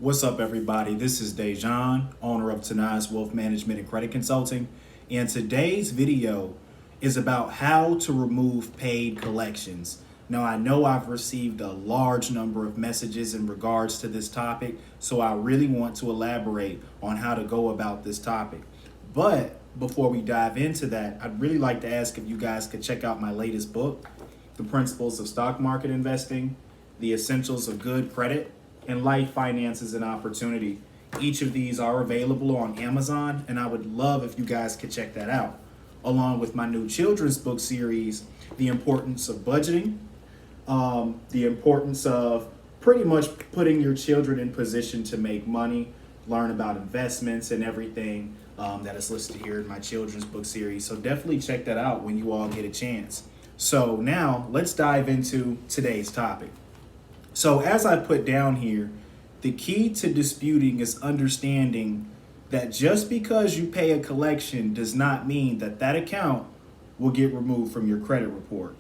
What's up, everybody? This is Dejan, owner of Tinae's Wealth Management and Credit Consulting. And today's video is about how to remove paid collections. Now, I know I've received a large number of messages in regards to this topic, so I really want to elaborate on how to go about this topic. But before we dive into that, I'd really like to ask if you guys could check out my latest book, The Principles of Stock Market Investing, The Essentials of Good Credit, and Life Finances and Opportunity. Each of these are available on Amazon, and I would love if you guys could check that out. Along with my new children's book series, The Importance of Budgeting, the importance of pretty much putting your children in position to make money, learn about investments and everything that is listed here in my children's book series. So definitely check that out when you all get a chance. So now let's dive into today's topic. So as I put down here, the key to disputing is understanding that just because you pay a collection does not mean that that account will get removed from your credit report.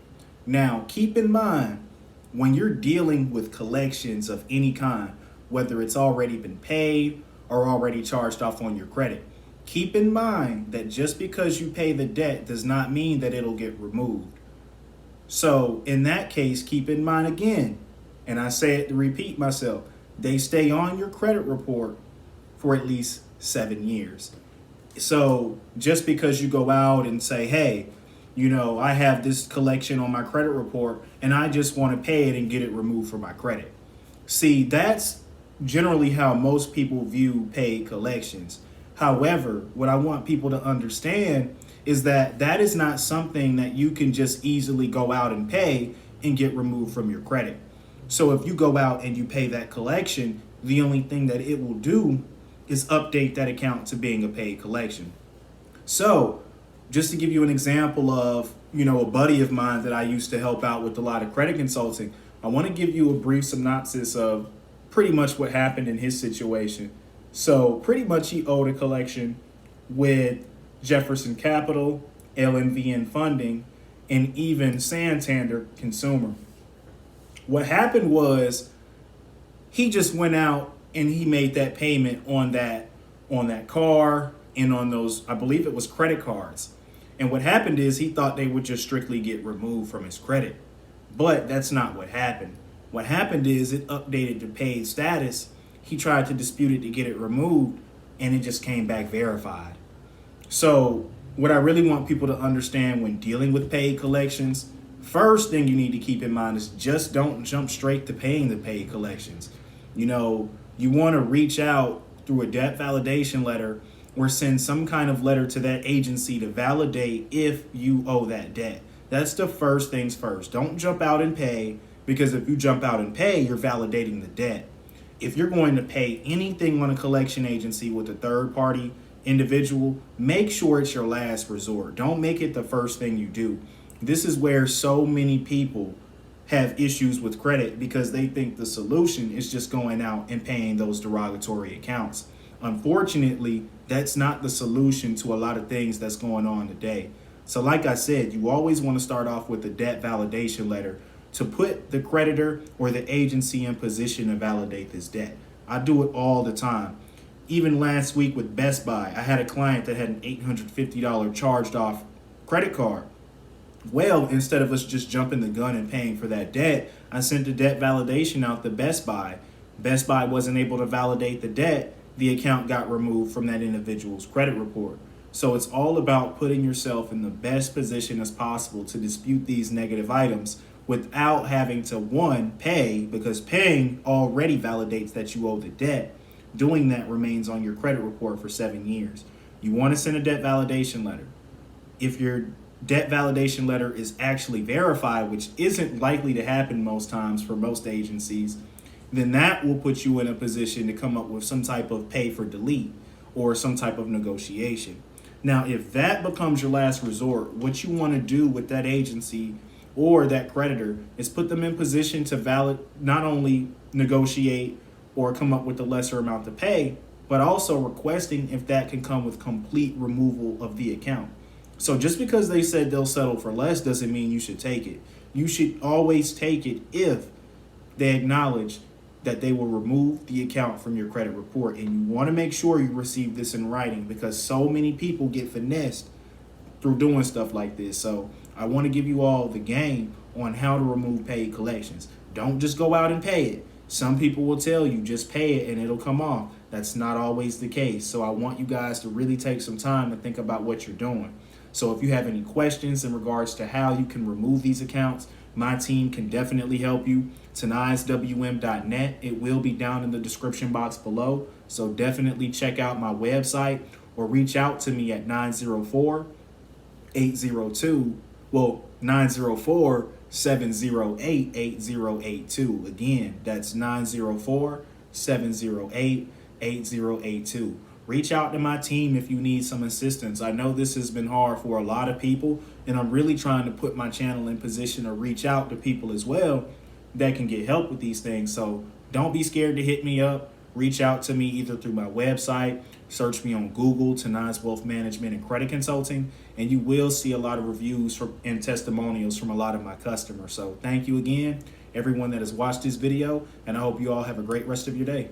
Now, keep in mind, when you're dealing with collections of any kind, whether it's already been paid or already charged off on your credit, keep in mind that just because you pay the debt does not mean that it'll get removed. So in that case, keep in mind again, and I say it to repeat myself, they stay on your credit report for at least 7 years. So just because you go out and say, hey, I have this collection on my credit report and I just want to pay it and get it removed from my credit. See, that's generally how most people view paid collections. However, what I want people to understand is that that is not something that you can just easily go out and pay and get removed from your credit. So if you go out and you pay that collection, the only thing that it will do is update that account to being a paid collection. So just to give you an example of, a buddy of mine that I used to help out with a lot of credit consulting, I want to give you a brief synopsis of pretty much what happened in his situation. So pretty much he owed a collection with Jefferson Capital, LNVN Funding, and even Santander Consumer. What happened was he just went out and he made that payment on that car and on those, I believe it was credit cards. And what happened is he thought they would just strictly get removed from his credit. But that's not what happened. What happened is it updated to paid status. He tried to dispute it to get it removed and it just came back verified. So what I really want people to understand when dealing with paid collections, first thing you need to keep in mind is just don't jump straight to paying the paid collections. You want to reach out through a debt validation letter or send some kind of letter to that agency to validate if you owe that debt. That's the first things first. Don't jump out and pay, because if you jump out and pay, you're validating the debt. If you're going to pay anything on a collection agency with a third party individual, make sure it's your last resort. Don't make it the first thing you do. This is where so many people have issues with credit because they think the solution is just going out and paying those derogatory accounts. Unfortunately, that's not the solution to a lot of things that's going on today. So like I said, you always want to start off with a debt validation letter to put the creditor or the agency in position to validate this debt. I do it all the time. Even last week with Best Buy, I had a client that had an $850 charged off credit card. Well, instead of us just jumping the gun and paying for that debt, I sent the debt validation out to Best Buy. Best Buy wasn't able to validate the debt. The account got removed from that individual's credit report. So it's all about putting yourself in the best position as possible to dispute these negative items without having to, one, pay, because paying already validates that you owe the debt. Doing that remains on your credit report for 7 years. You want to send a debt validation letter. If your debt validation letter is actually verified, which isn't likely to happen most times for most agencies, then that will put you in a position to come up with some type of pay for delete or some type of negotiation. Now, if that becomes your last resort, what you want to do with that agency or that creditor is put them in position to not only negotiate or come up with a lesser amount to pay, but also requesting if that can come with complete removal of the account. So just because they said they'll settle for less doesn't mean you should take it. You should always take it if they acknowledge that they will remove the account from your credit report. And you want to make sure you receive this in writing, because so many people get finessed through doing stuff like this. So I want to give you all the game on how to remove paid collections. Don't just go out and pay it. Some people will tell you just pay it and it'll come off. That's not always the case. So I want you guys to really take some time to think about what you're doing. So if you have any questions in regards to how you can remove these accounts, my team can definitely help you. Tinae'sWM.net. It will be down in the description box below. So definitely check out my website or reach out to me at 904-708-8082. Again, that's 904-708-8082. Reach out to my team if you need some assistance. I know this has been hard for a lot of people, and I'm really trying to put my channel in position to reach out to people as well that can get help with these things. So don't be scared to hit me up. Reach out to me either through my website, search me on Google, Tinae's Wealth Management and Credit Consulting, and you will see a lot of reviews and testimonials from a lot of my customers. So thank you again, everyone that has watched this video, and I hope you all have a great rest of your day.